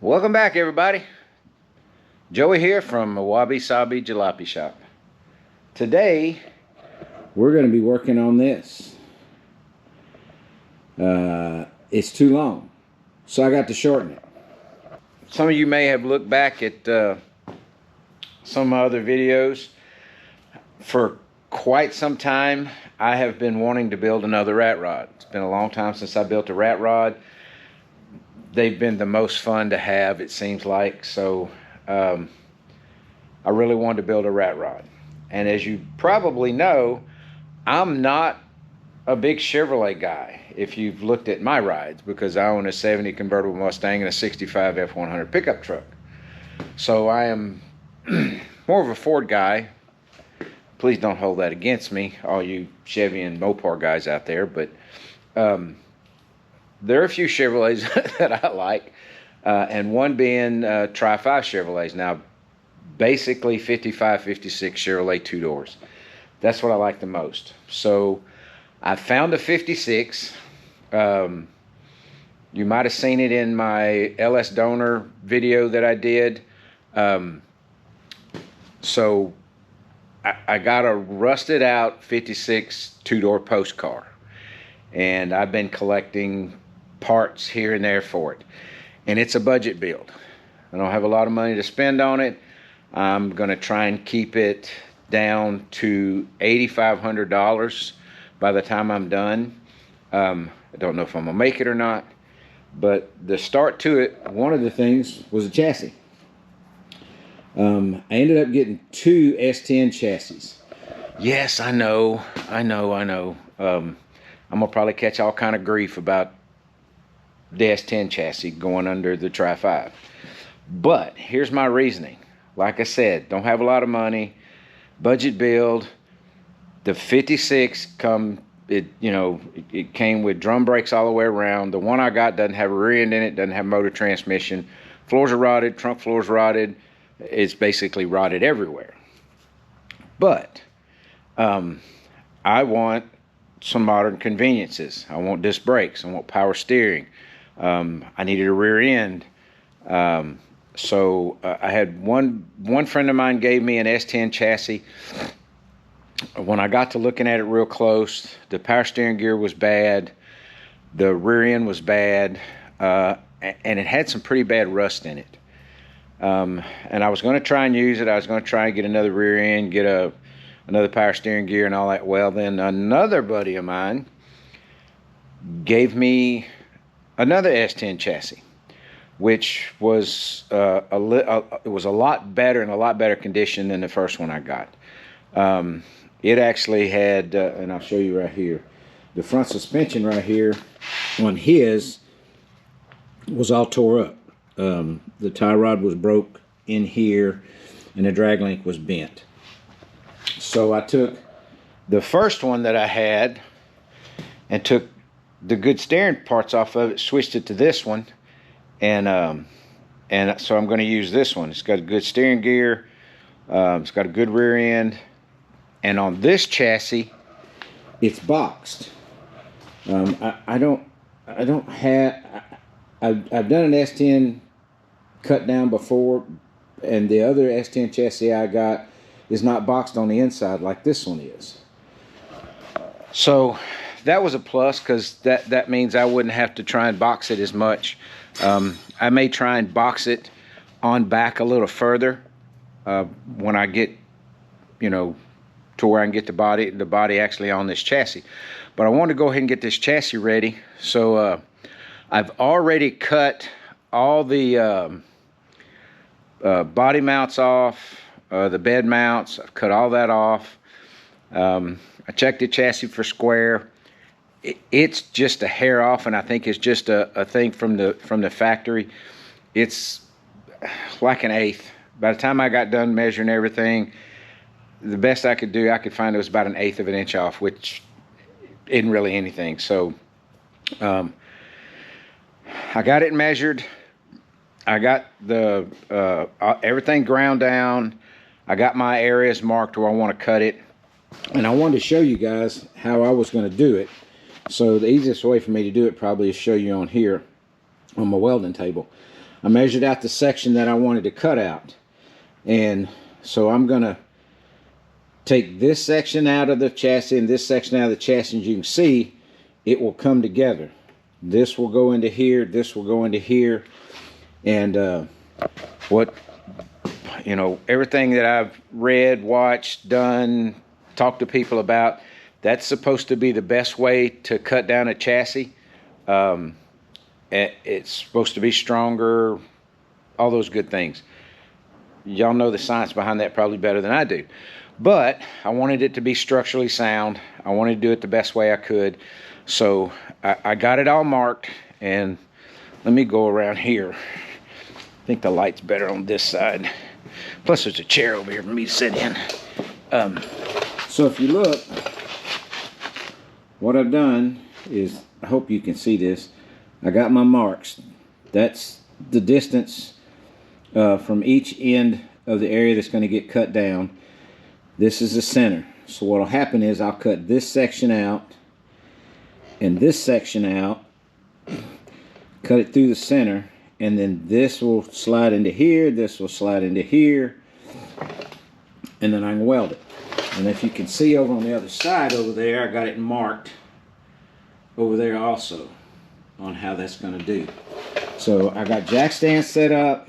Welcome back, everybody. Joey here from Wabi, Sabi, Jalopy shop. Today, we're going to be working on this. It's too long, so I got to shorten it. Some of you may have looked back at some of my other videos. For quite some time, I have been wanting to build another rat rod. It's been a long time since I built a rat rod. They've been the most fun to have, it seems like. So I really wanted to build a rat rod. And as you probably know, I'm not a big Chevrolet guy if you've looked at my rides, because I own a 70 convertible Mustang and a 65 F100 pickup truck. So I am more of a Ford guy. Please don't hold that against me, all you Chevy and Mopar guys out there. But there are a few Chevrolets that I like, and one being Tri-5 Chevrolets. Now, basically 55, 56 Chevrolet two-doors. That's what I like the most. So I found a 56. You might have seen it in my LS Donor video that I did. So I got a rusted out 56 two-door post car, and I've been collecting parts here and there for it, and it's a budget build. I don't have a lot of money to spend on it. I'm gonna try and keep it down to $8,500 by the time I'm done. I don't know if I'm gonna make it or not, but the start to it, one of the things was a chassis. I ended up getting two S10 chassis. Yes, I know. I'm gonna probably catch all kind of grief about the S10 chassis going under the Tri-5. But here's my reasoning. Like I said, don't have a lot of money, budget build. The 56 it came with drum brakes all the way around. The one I got doesn't have a rear end in it, doesn't have motor transmission. Floors are rotted, trunk floor's rotted. It's basically rotted everywhere. But I want some modern conveniences. I want disc brakes. I want power steering. I needed a rear end. So I had one friend of mine gave me an S10 chassis. When I got to looking at it real close, the power steering gear was bad. The rear end was bad. And it had some pretty bad rust in it. And I was going to try and use it. I was going to try and get another rear end, get another power steering gear and all that. Well, then another buddy of mine gave me another S10 chassis, which was it was a lot better, in a lot better condition than the first one I got. It actually had, and I'll show you right here, the front suspension right here on his was all tore up. The tie rod was broke in here, and the drag link was bent. So I took the first one that I had and took the good steering parts off of it, switched it to this one, and so I'm going to use this one. It's got a good steering gear, it's got a good rear end, and on this chassis, it's boxed. I've done an S10 cut down before, and the other S10 chassis I got is not boxed on the inside like this one is. So that was a plus, because that means I wouldn't have to try and box it as much. I may try and box it on back a little further when I get, to where I can get the body actually on this chassis. But I want to go ahead and get this chassis ready. So I've already cut all the body mounts off, the bed mounts. I've cut all that off. I checked the chassis for square. It's just a hair off, and I think it's just a thing from the factory. It's like an eighth. By the time I got done measuring everything, the best I could do, I could find it was about an eighth of an inch off, which isn't really anything. So I got it measured. I got the everything ground down. I got my areas marked where I want to cut it, and I wanted to show you guys how I was going to do it. So the easiest way for me to do it probably is show you on here on my welding table. I measured out the section that I wanted to cut out. And so I'm going to take this section out of the chassis and this section out of the chassis. As you can see, it will come together. This will go into here, this will go into here. And what, you know, everything that I've read, watched, done, talked to people about, that's supposed to be the best way to cut down a chassis. It's supposed to be stronger, all those good things. Y'all know the science behind that probably better than I do. But I wanted it to be structurally sound. I wanted to do it the best way I could. So I got it all marked. And let me go around here. I think the light's better on this side. Plus there's a chair over here for me to sit in. So if you look, what I've done is, I hope you can see this, I got my marks. That's the distance from each end of the area that's going to get cut down. This is the center. So what will happen is I'll cut this section out and this section out, cut it through the center, and then this will slide into here, this will slide into here, and then I can weld it. And if you can see over on the other side over there, I got it marked over there also on how that's going to do. So I got jack stands set up,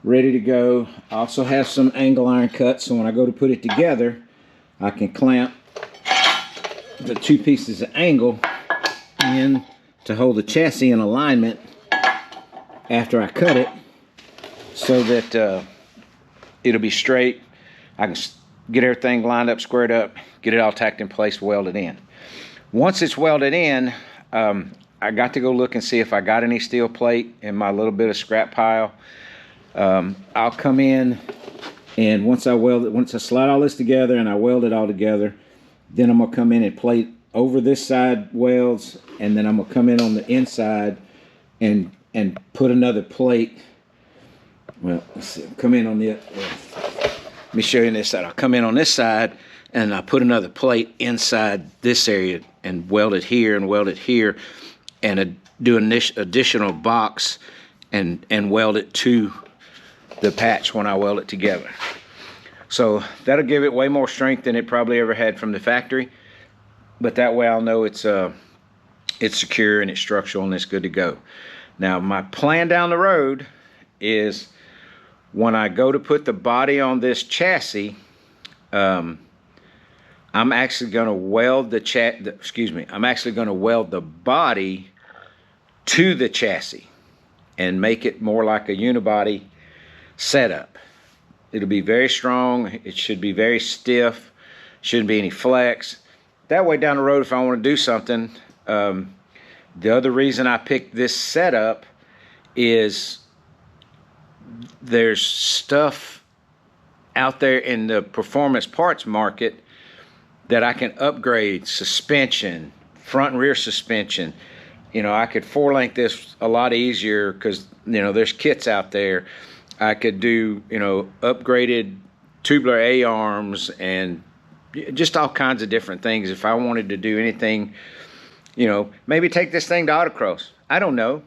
ready to go. I also have some angle iron cuts, so when I go to put it together, I can clamp the two pieces of angle in to hold the chassis in alignment after I cut it, so that it'll be straight. I can get everything lined up, squared up, get it all tacked in place, welded in. Once it's welded in, I got to go look and see if I got any steel plate in my little bit of scrap pile. I'll come in, and once I slide all this together and I weld it all together, then I'm gonna come in and plate over this side welds, and then I'm gonna come in on the inside and put another plate. Well, let's see. Come in on the. Let me show you this side. I'll come in on this side and I'll put another plate inside this area and weld it here and weld it here, and do an additional box and weld it to the patch when I weld it together. So that'll give it way more strength than it probably ever had from the factory. But that way I'll know it's secure and it's structural and it's good to go. Now my plan down the road is, when I go to put the body on this chassis, I'm actually going to weld I'm actually going to weld the body to the chassis and make it more like a unibody setup. It'll be very strong. It should be very stiff. Shouldn't be any flex. That way down the road, if I want to do something, the other reason I picked this setup is there's stuff out there in the performance parts market that I can upgrade: suspension, front and rear suspension. You know, I could four-link this a lot easier because, you know, there's kits out there. I could do, you know, upgraded tubular A-arms and just all kinds of different things. If I wanted to do anything, you know, maybe take this thing to autocross. I don't know.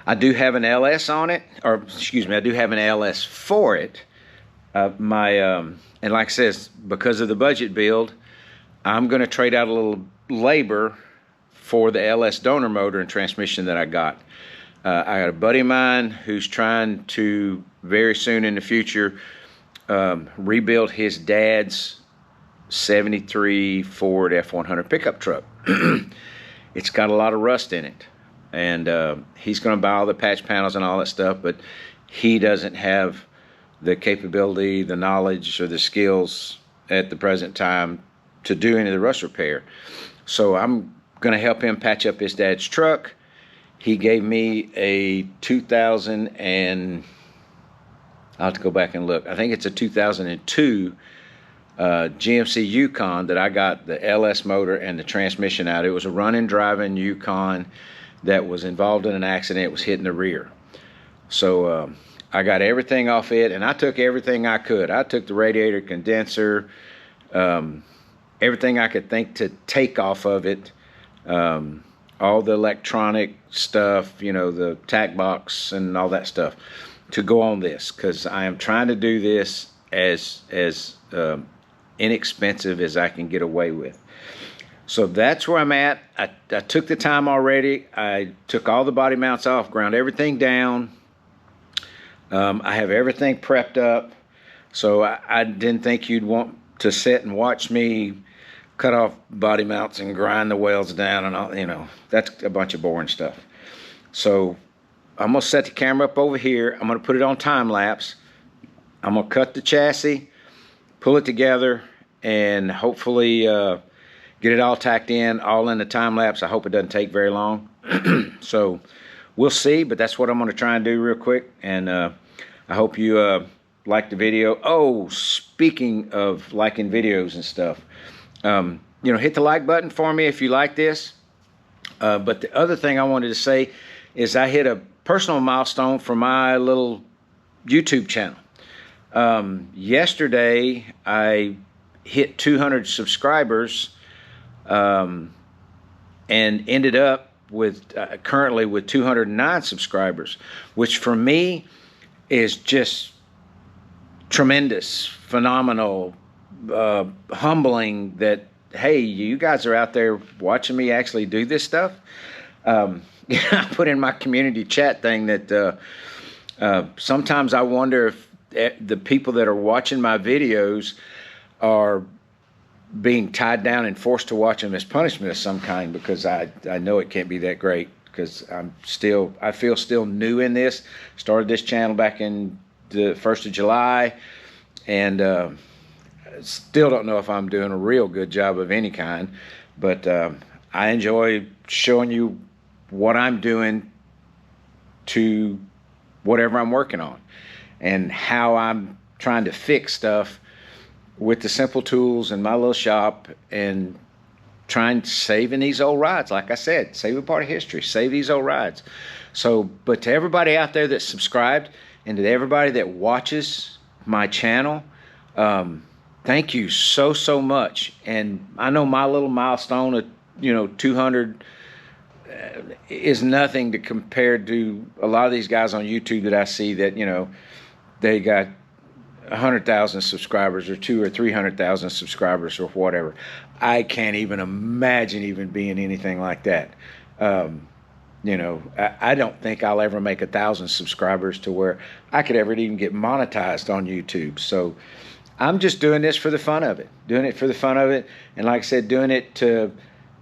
I do have an LS on it, or excuse me, I do have an LS for it. And like I says, because of the budget build, I'm going to trade out a little labor for the LS donor motor and transmission that I got. I got a buddy of mine who's trying to, very soon in the future, rebuild his dad's 73 Ford F100 pickup truck. It's got a lot of rust in it. And he's going to buy all the patch panels and all that stuff, but he doesn't have the capability, the knowledge, or the skills at the present time to do any of the rust repair. So I'm going to help him patch up his dad's truck. He gave me a 2000 and I'll have to go back and look. I think it's a 2002 GMC Yukon that I got the LS motor and the transmission out. It was a running, driving Yukon that was involved in an accident. It was hitting the rear. So I got everything off it, and I took everything I could. I took the radiator, condenser, everything I could think to take off of it. all the electronic stuff, you know, the tack box and all that stuff, to go on this, because I am trying to do this as inexpensive as I can get away with. So that's where I'm at. I took the time already. I took all the body mounts off, ground everything down. I have everything prepped up. So I didn't think you'd want to sit and watch me cut off body mounts and grind the welds down and all, you know, that's a bunch of boring stuff. So I'm gonna set the camera up over here. I'm gonna put it on time lapse. I'm gonna cut the chassis, pull it together, and hopefully get it all tacked in, all in the time lapse. I hope it doesn't take very long. So we'll see, but that's what I'm gonna try and do real quick. And I hope you like the video. Oh, speaking of liking videos and stuff, you know, hit the like button for me if you like this. But the other thing I wanted to say is I hit a personal milestone for my little YouTube channel. Yesterday I hit 200 subscribers and ended up with currently with 209 subscribers, which for me is just tremendous, phenomenal, humbling that, hey, you guys are out there watching me actually do this stuff. I put in my community chat thing that sometimes I wonder if the people that are watching my videos are being tied down and forced to watch them as punishment of some kind, because I know it can't be that great, because I feel still new in this. Started this channel back in the 1st of July, and still don't know if I'm doing a real good job of any kind, but I enjoy showing you what I'm doing to whatever I'm working on, and how I'm trying to fix stuff with the simple tools in my little shop, and trying to saving these old rides. Like I said, save a part of history, save these old rides. So, but to everybody out there that's subscribed, and to everybody that watches my channel, thank you so much. And I know my little milestone of, you know, 200 is nothing to compare to a lot of these guys on YouTube that I see that, you know, they got 100,000 subscribers, or 200,000 or 300,000 subscribers, or whatever. I can't even imagine even being anything like that. You know, I don't think I'll ever make 1,000 subscribers to where I could ever even get monetized on YouTube. So I'm just doing this for the fun of it, And like I said, doing it to,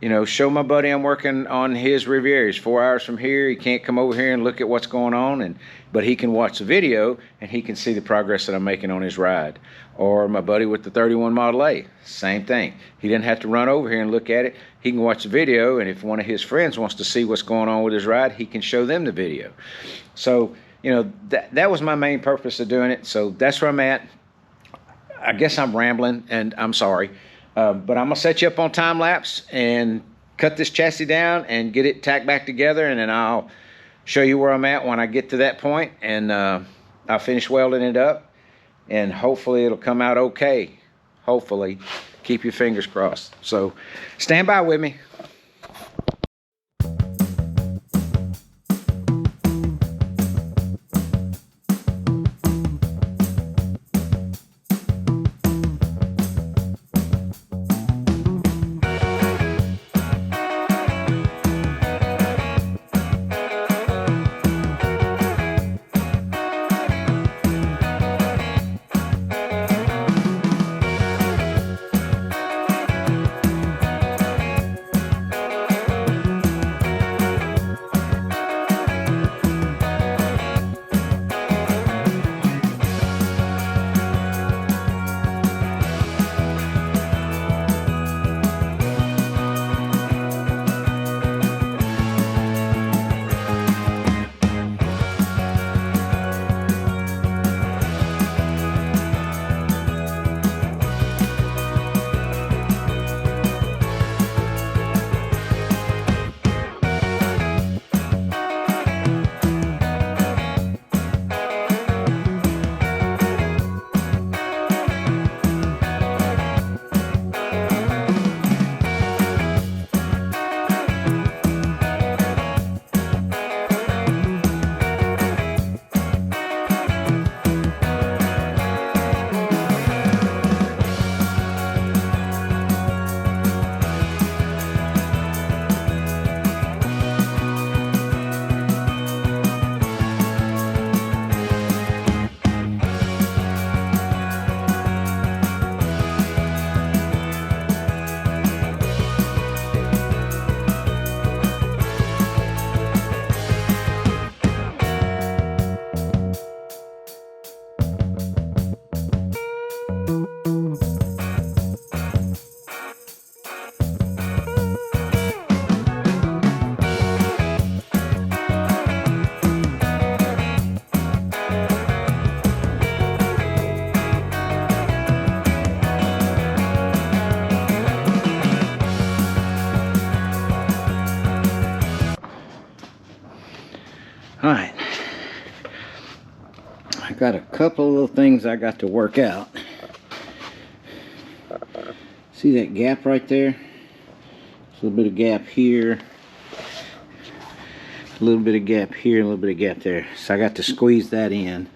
you know, show my buddy I'm working on his Riviera. He's 4 hours from here. He can't come over here and look at what's going on, but he can watch the video and he can see the progress that I'm making on his ride. Or my buddy with the 31 Model A, same thing. He didn't have to run over here and look at it. He can watch the video, and if one of his friends wants to see what's going on with his ride, he can show them the video. So, you know, that was my main purpose of doing it. So that's where I'm at. I guess I'm rambling, and I'm sorry. But I'm going to set you up on time lapse and cut this chassis down and get it tacked back together, and then I'll show you where I'm at when I get to that point, and I'll finish welding it up, and hopefully it'll come out okay. Hopefully. Keep your fingers crossed. So stand by with me. Alright, I got a couple of little things I got to work out. See that gap right there? There's a little bit of gap here, a little bit of gap here, a little bit of gap there. So I got to squeeze that in.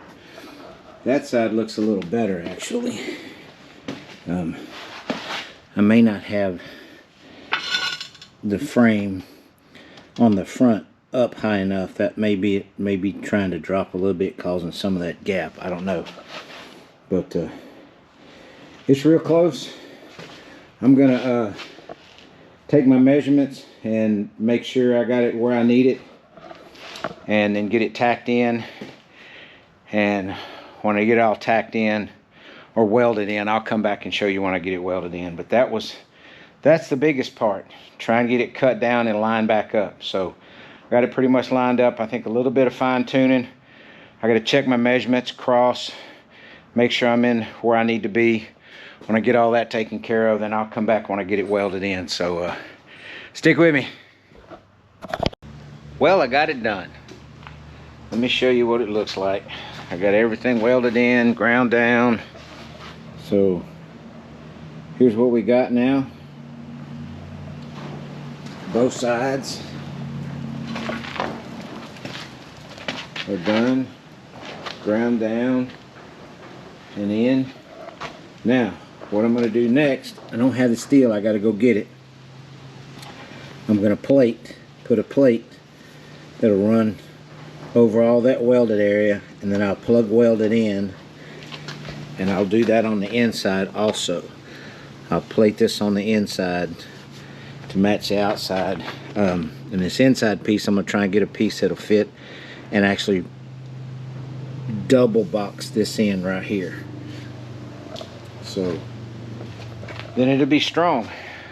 That side looks a little better actually. I may not have the frame on the front up high enough. That may be trying to drop a little bit, causing some of that gap. I don't know, but it's real close. I'm gonna take my measurements and make sure I got it where I need it, and then get it tacked in. And when I get it all tacked in or welded in, I'll come back and show you when I get it welded in. But that's the biggest part, trying to get it cut down and lined back up. So got it pretty much lined up. I think a little bit of fine tuning. I got to check my measurements across, make sure I'm in where I need to be. When I get all that taken care of, then I'll come back when I get it welded in. So stick with me. Well, I got it done. Let me show you what it looks like. I got everything welded in, ground down. So here's what we got now. Both sides are done, ground down and in. Now, what I'm going to do next, I don't have the steel, I got to go get it. I'm going to put a plate that'll run over all that welded area, and then I'll plug weld it in, and I'll do that on the inside also. I'll plate this on the inside to match the outside. And this inside piece, I'm going to try and get a piece that'll fit and actually double box this in right here. So then it'll be strong.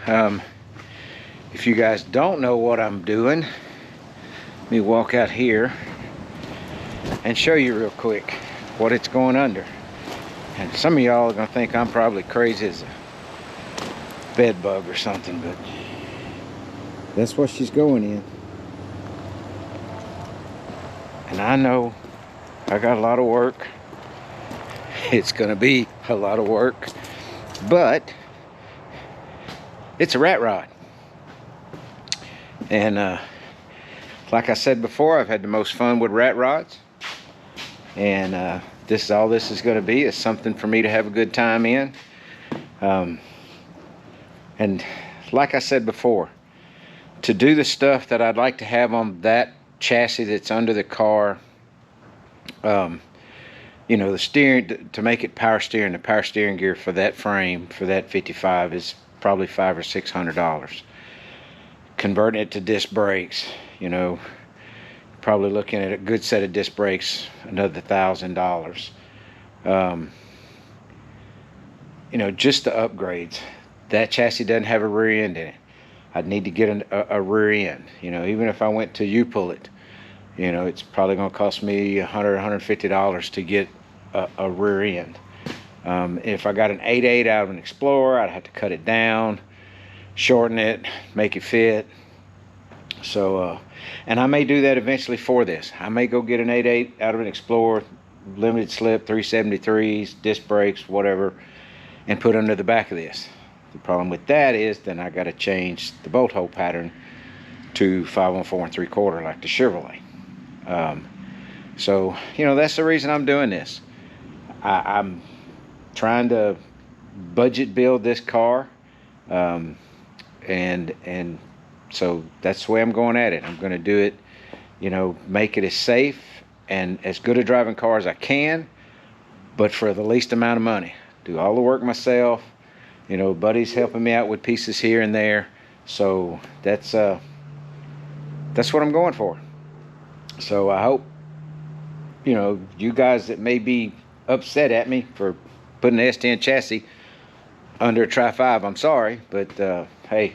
If you guys don't know what I'm doing, let me walk out here and show you real quick what it's going under. And some of y'all are gonna think I'm probably crazy as a bed bug or something, but that's what she's going in. And I know I got a lot of work. It's gonna be a lot of work, but it's a rat rod. And like I said before, I've had the most fun with rat rods. And this is all this is going to be, is something for me to have a good time in. And like I said before, to do the stuff that I'd like to have on that chassis that's under the car, you know, the steering, to make it power steering, the power steering gear for that frame, for that 55 is probably $500 or $600. Converting it to disc brakes, you know, probably looking at a good set of disc brakes, another $1,000. You know, just the upgrades. That chassis doesn't have a rear end in it. I'd need to get a rear end. You know, even if I went to U-Pull-It, you know, it's probably going to cost me $100, $150 to get a rear end. If I got an 8.8 out of an Explorer, I'd have to cut it down, shorten it, make it fit. So and I may do that eventually for this. I may go get an 8.8 out of an Explorer, limited slip, 373s, disc brakes, whatever, and put under the back of this. The problem with that is then I got to change the bolt hole pattern to 514 3/4 like the Chevrolet. So you know, that's the reason I'm doing this. I'm trying to budget build this car, and so that's the way I'm going at it. I'm going to do it, you know, make it as safe and as good a driving car as I can, but for the least amount of money. Do all the work myself. You know, buddy's helping me out with pieces here and there. So that's what I'm going for. So I hope, you know, you guys that may be upset at me for putting an S10 chassis under a Tri-5, I'm sorry, but hey,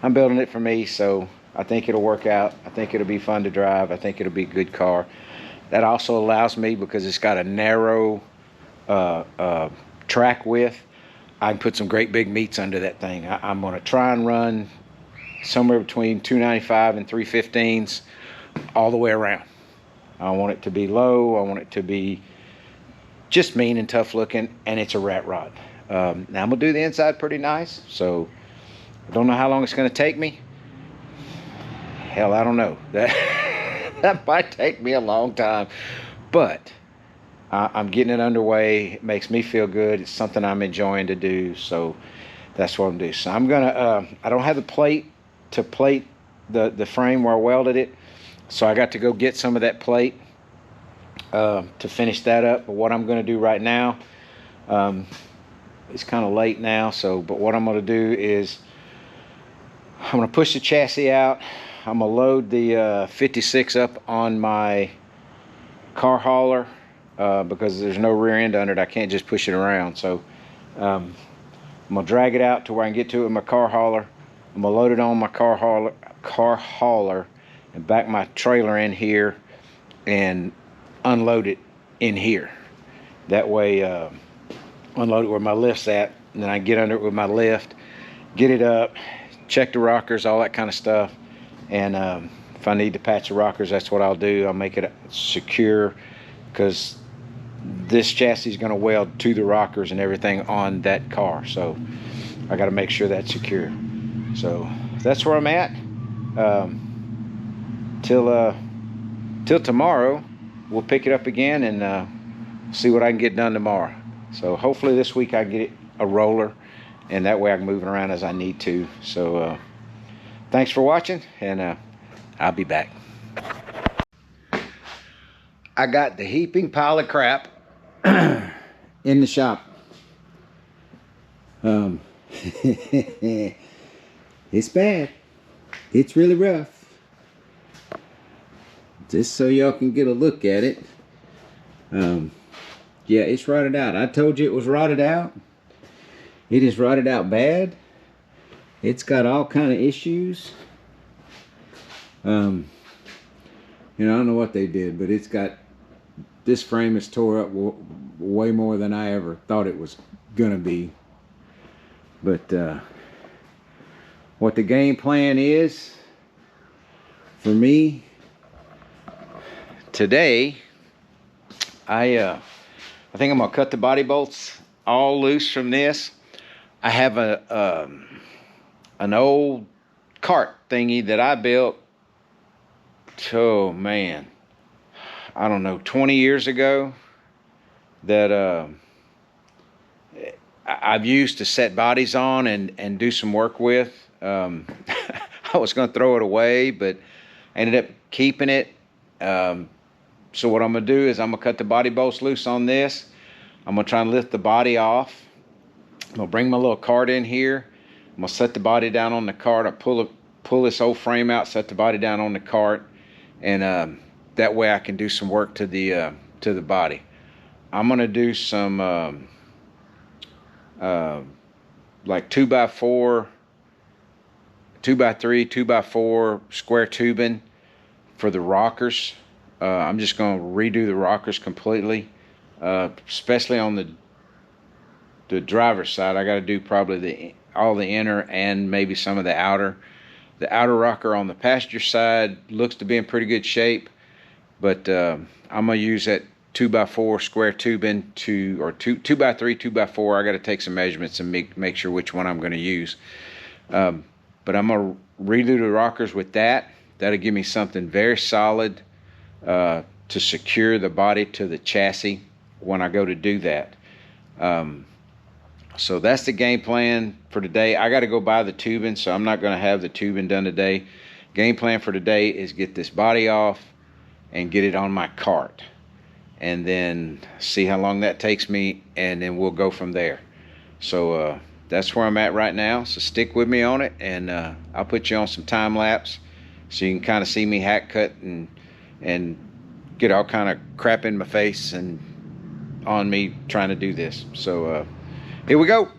I'm building it for me, so I think it'll work out. I think it'll be fun to drive. I think it'll be a good car. That also allows me, because it's got a narrow track width, I can put some great big meats under that thing. I'm going to try and run somewhere between 295 and 315s all the way around. I want it to be low. I want it to be just mean and tough looking, and it's a rat rod. Now I'm gonna do the inside pretty nice, so I don't know how long it's gonna take me. Hell, I don't know. That might take me a long time, but I'm getting it underway. It makes me feel good. It's something I'm enjoying to do, so that's what I'm doing. So I'm gonna, I don't have the plate to plate the frame where I welded it, so I got to go get some of that plate to finish that up. But what I'm gonna do right now, it's kind of late now, but what I'm gonna do is I'm gonna push the chassis out. I'm gonna load the 56 up on my car hauler because there's no rear end under it. I can't just push it around. So I'm gonna drag it out to where I can get to it with my car hauler. I'm gonna load it on my car hauler and back my trailer in here and unload it in here. That way, unload it where my lift's at, and then I get under it with my lift, get it up, check the rockers, all that kind of stuff. And if I need to patch the rockers, that's what I'll do. I'll make it secure, because this chassis is going to weld to the rockers and everything on that car. So I got to make sure that's secure. So that's where I'm at. Till tomorrow, we'll pick it up again and see what I can get done tomorrow. So hopefully this week I get a roller, and that way I can move it around as I need to. So thanks for watching, and I'll be back. I got the heaping pile of crap in the shop. It's bad. It's really rough. Just so y'all can get a look at it. Yeah, it's rotted out. I told you it was rotted out. It is rotted out bad. It's got all kind of issues. You know, I don't know what they did, but it's got, this frame is tore up way more than I ever thought it was gonna be. But what the game plan is for me today, I think I'm gonna cut the body bolts all loose from this. I have an old cart thingy that I built, oh man, I don't know, 20 years ago, that I've used to set bodies on and do some work with. I was going to throw it away, but I ended up keeping it. So what I'm going to do is I'm going to cut the body bolts loose on this. I'm going to try and lift the body off. I'm going to bring my little cart in here. I'm going to set the body down on the cart. I pull this old frame out, set the body down on the cart, and that way I can do some work to the body. I'm going to do some like 2x4, 2x3, 2x4 square tubing for the rockers. I'm just going to redo the rockers completely, especially on the driver's side. I got to do probably all the inner and maybe some of the outer. The outer rocker on the passenger side looks to be in pretty good shape, but I'm going to use that 2x4 square tubing or 2x3, 2x4. I got to take some measurements and make sure which one I'm going to use. But I'm going to redo the rockers with that. That'll give me something very solid to secure the body to the chassis when I go to do that. So that's the game plan for today. I got to go buy the tubing, so I'm not going to have the tubing done today. Game plan for today is get this body off and get it on my cart, and then see how long that takes me, and then we'll go from there. So that's where I'm at right now. So stick with me on it, and I'll put you on some time lapse so you can kind of see me hack cut and get all kind of crap in my face and on me trying to do this. So here we go.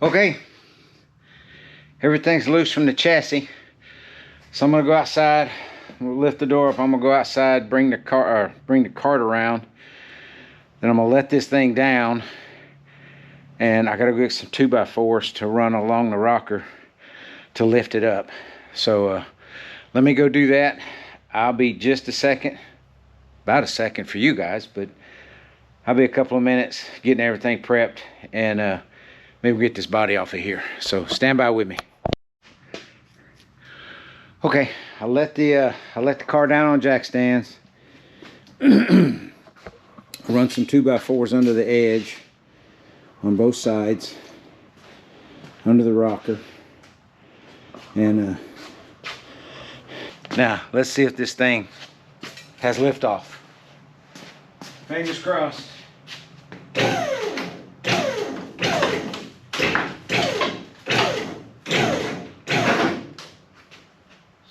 Okay, everything's loose from the chassis, so I'm gonna go outside. We'll lift the door up. I'm gonna go outside, bring the cart around. Then I'm gonna let this thing down, and I gotta go get some 2x4s to run along the rocker to lift it up. So let me go do that. I'll be just a second, about a second for you guys, but I'll be a couple of minutes getting everything prepped, and maybe we'll get this body off of here. So stand by with me. Okay, I let the car down on jack stands. Run some 2x4s under the edge on both sides, under the rocker, and now let's see if this thing has liftoff. Fingers crossed.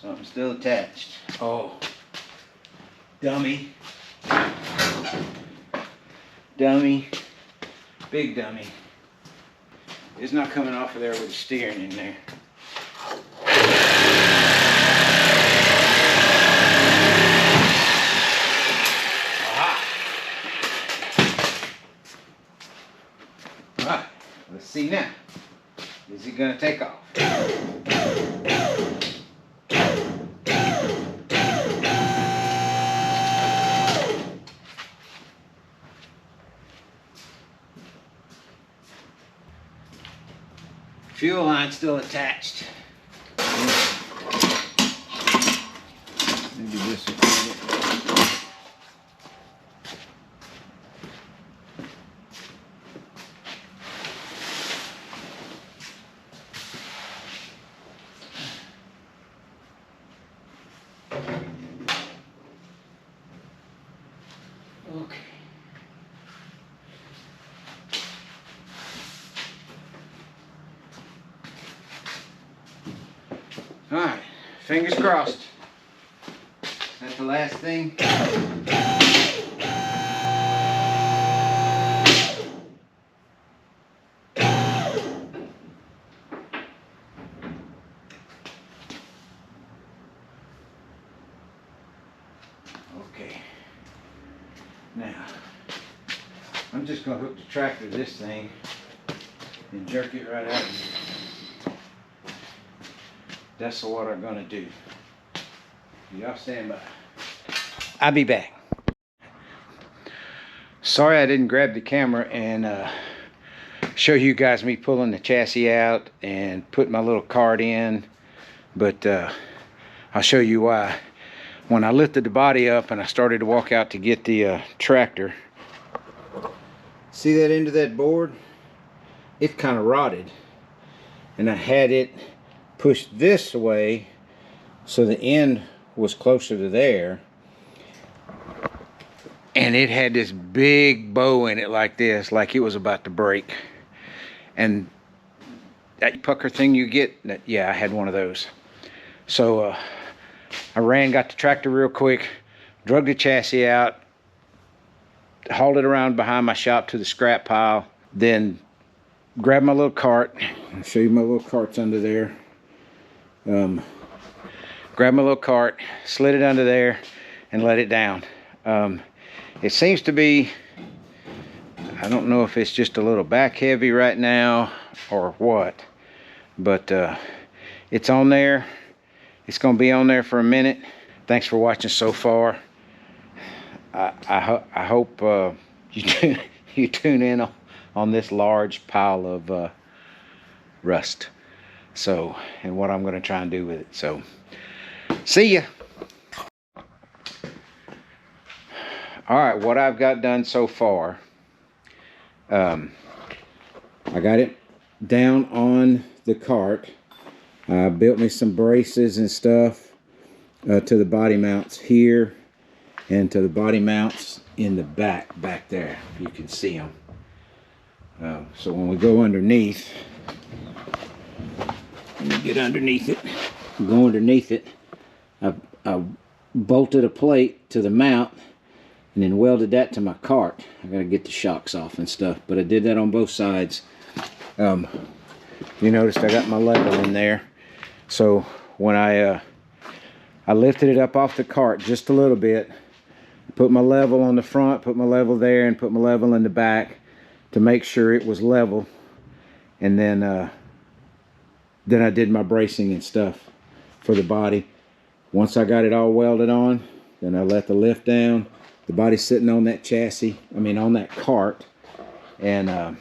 Something's still attached. Oh, dummy. Dummy. Big dummy. It's not coming off of there with the steering in there. Alright, let's see now. Is it gonna take off? Fuel line still attached. Maybe this will fit it. Okay. All right, fingers crossed. That's the last thing. Okay. Now, I'm just gonna hook the tractor to this thing and jerk it right out. That's what I'm gonna do. Y'all stand by. I'll be back. Sorry I didn't grab the camera and show you guys me pulling the chassis out and put my little cart in, but I'll show you why. When I lifted the body up and I started to walk out to get the tractor, see that end of that board? It kind of rotted, and I had it pushed this way so the end was closer to there, and it had this big bow in it like this, like it was about to break. And that pucker thing you get, yeah, I had one of those. So I ran, got the tractor real quick, drug the chassis out, hauled it around behind my shop to the scrap pile, then grabbed my little cart. I'll show you my little cart's under there. Grabbed my little cart, slid it under there, and let it down. It seems to be, I don't know if it's just a little back heavy right now or what, but it's on there. It's going to be on there for a minute. Thanks for watching so far. I hope you tune in on this large pile of rust. So, and what I'm going to try and do with it. So, see ya. All right, what I've got done so far, I got it down on the cart. I built me some braces and stuff to the body mounts here and to the body mounts in the back there. You can see them. So when we go underneath, let me get underneath it. Go underneath it. I bolted a plate to the mount and then welded that to my cart. I gotta get the shocks off and stuff, but I did that on both sides. You noticed I got my level in there. So when I lifted it up off the cart just a little bit, put my level on the front, put my level there, and put my level in the back to make sure it was level. And then I did my bracing and stuff for the body. Once I got it all welded on, then I let the lift down. The body's sitting on that chassis, on that cart. And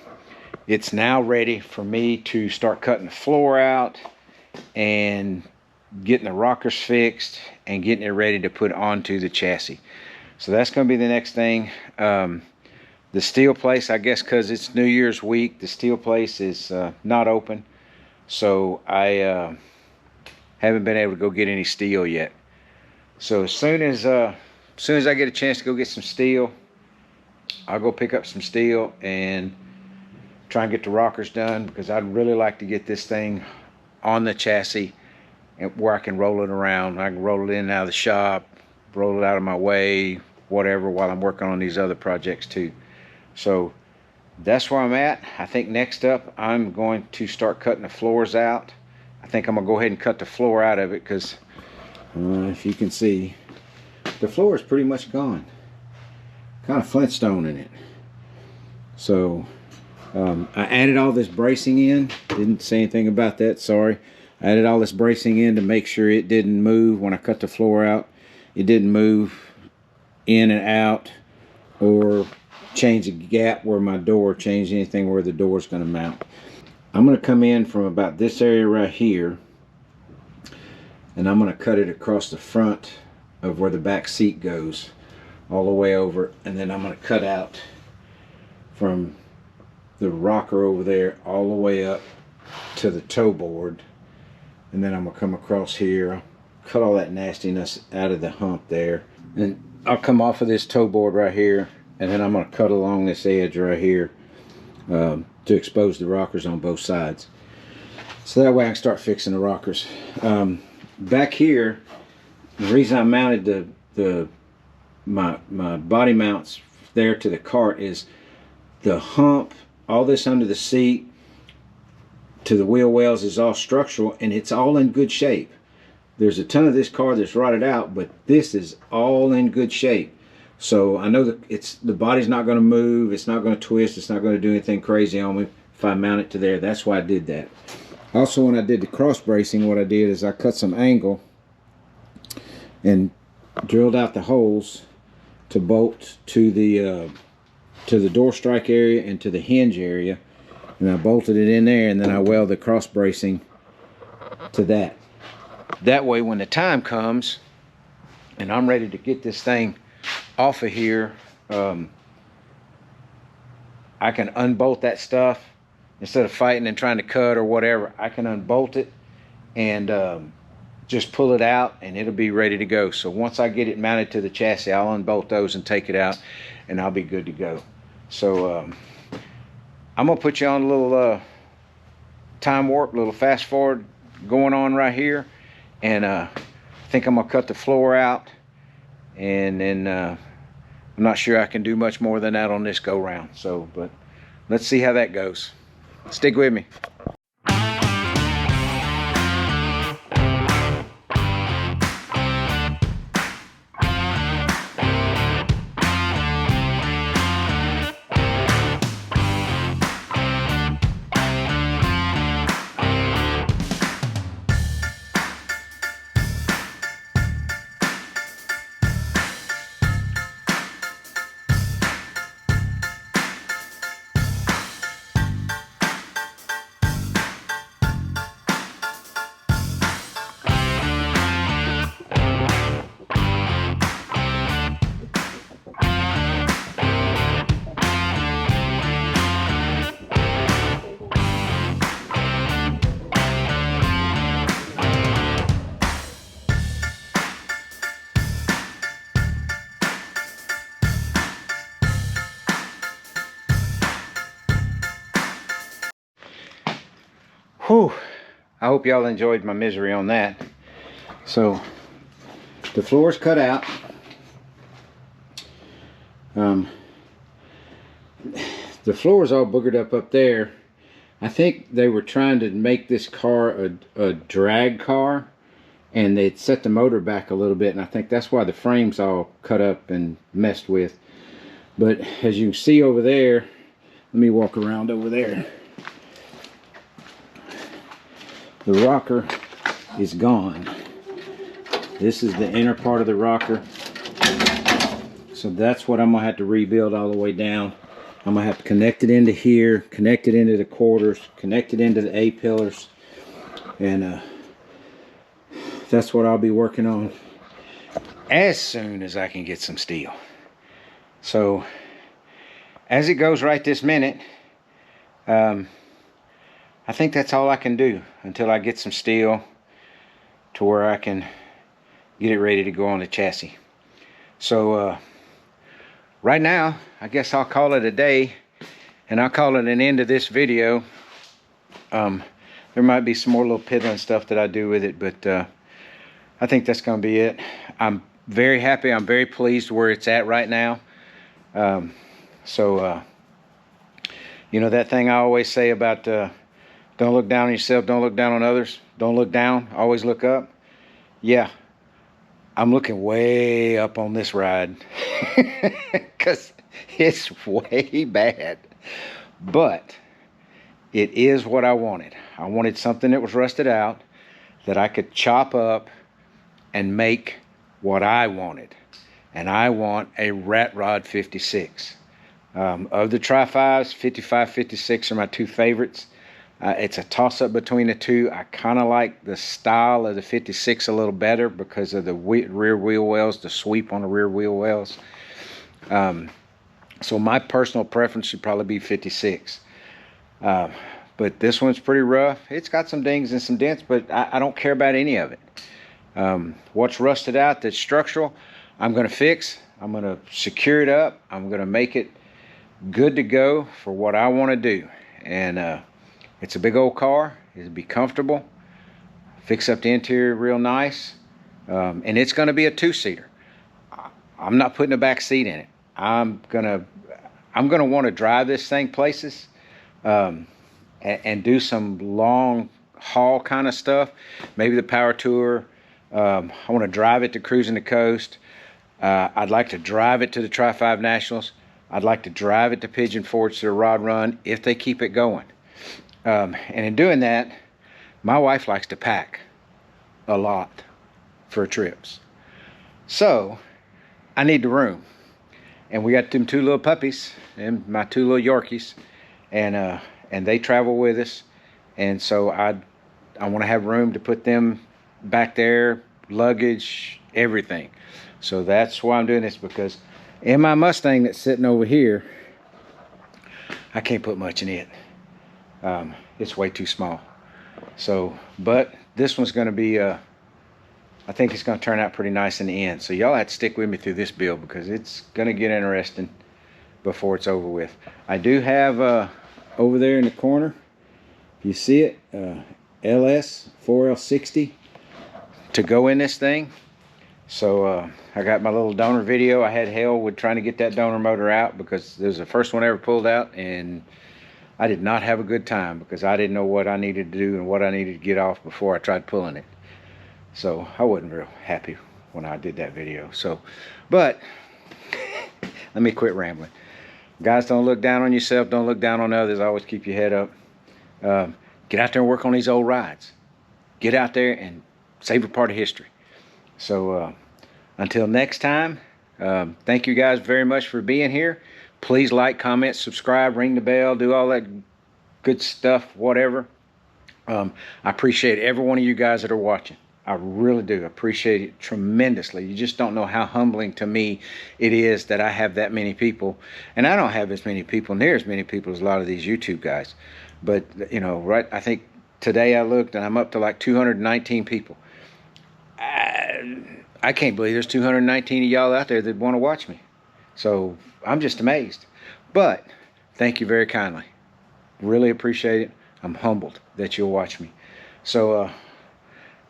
it's now ready for me to start cutting the floor out and getting the rockers fixed and getting it ready to put onto the chassis. So that's going to be the next thing. The steel place, I guess because it's New Year's week, the steel place is not open. So I haven't been able to go get any steel yet. So as soon as I get a chance to go get some steel, I'll go pick up some steel and try and get the rockers done, because I'd really like to get this thing on the chassis and where I can roll it around. I can roll it in and out of the shop, roll it out of my way, whatever, while I'm working on these other projects too. So that's where I'm at. I think next up I'm going to start cutting the floors out. I think I'm gonna go ahead and cut the floor out of it, because if you can see, the floor is pretty much gone. Kind of Flintstone in it. So I added all this bracing in. Didn't say anything about that, sorry. I added all this bracing in to make sure it didn't move when I cut the floor out. It didn't move in and out or change the gap where my door, change anything where the door is going to mount. I'm going to come in from about this area right here, and I'm going to cut it across the front of where the back seat goes all the way over, and then I'm going to cut out from the rocker over there all the way up to the toe board, and then I'm going to come across here, cut all that nastiness out of the hump there, and I'll come off of this toe board right here, and then I'm going to cut along this edge right here to expose the rockers on both sides, so that way I can start fixing the rockers. Back here, the reason I mounted my body mounts there to the cart is the hump, all this under the seat to the wheel wells is all structural, and it's all in good shape. There's a ton of this car that's rotted out, but this is all in good shape. So I know that the body's not going to move, it's not going to twist, it's not going to do anything crazy on me if I mount it to there. That's why I did that. Also, when I did the cross bracing, what I did is I cut some angle and drilled out the holes to bolt to the door strike area and to the hinge area, and I bolted it in there, and then I weld the cross bracing to that. That way when the time comes and I'm ready to get this thing off of here, I can unbolt that stuff instead of fighting and trying to cut or whatever. I can unbolt it and just pull it out, and it'll be ready to go. So once I get it mounted to the chassis, I'll unbolt those and take it out, and I'll be good to go. So I'm gonna put you on a little time warp, a little fast forward going on right here, and I think I'm gonna cut the floor out, and then I'm not sure I can do much more than that on this go round. So, but let's see how that goes. Stick with me. Whew, I hope y'all enjoyed my misery on that. So the floor's cut out. The floor is all boogered up there. I think they were trying to make this car a drag car, and they'd set the motor back a little bit, and I think that's why the frame's all cut up and messed with. But as you can see over there, let me walk around over there. The rocker is gone. This is the inner part of the rocker. So that's what I'm gonna have to rebuild all the way down. I'm gonna have to connect it into here, connect it into the quarters, connect it into the A-pillars, and that's what I'll be working on as soon as I can get some steel. So as it goes right this minute, I think that's all I can do until I get some steel to where I can get it ready to go on the chassis. So right now, I guess I'll call it a day, and I'll call it an end of this video. There might be some more little piddling stuff that I do with it, but I think that's going to be it. I'm very happy. I'm very pleased where it's at right now. You know that thing I always say about don't look down on yourself, don't look down on others, don't look down, always look up. Yeah, I'm looking way up on this ride because it's way bad, but it is what I wanted. I wanted something that was rusted out that I could chop up and make what I wanted. And I want a Rat Rod 56. Of the Tri-5s, 55, 56 are my two favorites. It's a toss-up between the two. I kind of like the style of the 56 a little better because of the rear wheel wells, the sweep on the rear wheel wells. So my personal preference should probably be 56. But this one's pretty rough. It's got some dings and some dents, but I don't care about any of it. What's rusted out that's structural, I'm going to fix. I'm going to secure it up. I'm going to make it good to go for what I want to do. And it's a big old car. It'll be comfortable. Fix up the interior real nice. And it's going to be a two-seater. I'm not putting a back seat in it. I'm gonna want to drive this thing places and do some long haul kind of stuff. Maybe the power tour. I want to drive it to Cruising the Coast. I'd like to drive it to the Tri-5 Nationals. I'd like to drive it to Pigeon Forge to the Rod Run if they keep it going. And in doing that, my wife likes to pack a lot for trips. So I need the room. And we got them two little puppies and my two little Yorkies, and they travel with us. And so I want to have room to put them back there, luggage, everything. So that's why I'm doing this, because in my Mustang that's sitting over here, I can't put much in it. It's way too small. So, but this one's going to be, I think it's going to turn out pretty nice in the end. So y'all have to stick with me through this build because it's going to get interesting before it's over with. I do have over there in the corner, you see it, LS 4L60 to go in this thing. So I got my little donor video. I had hell with trying to get that donor motor out because it was the first one I ever pulled out, and I did not have a good time because I didn't know what I needed to do and what I needed to get off before I tried pulling it. So I wasn't real happy when I did that video. So, but let me quit rambling. Guys, don't look down on yourself. Don't look down on others. Always keep your head up. Get out there and work on these old rides. Get out there and save a part of history. So until next time, thank you guys very much for being here. Please like, comment, subscribe, ring the bell, do all that good stuff, whatever. I appreciate every one of you guys that are watching. I really do appreciate it tremendously. You just don't know how humbling to me it is that I have that many people. And I don't have as many people, near as many people as a lot of these YouTube guys. But, you know, right, I think today I looked and I'm up to like 219 people. I can't believe there's 219 of y'all out there that want to watch me. So I'm just amazed. But thank you very kindly. Really appreciate it. I'm humbled that you'll watch me. So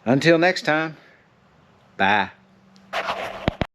until next time, bye.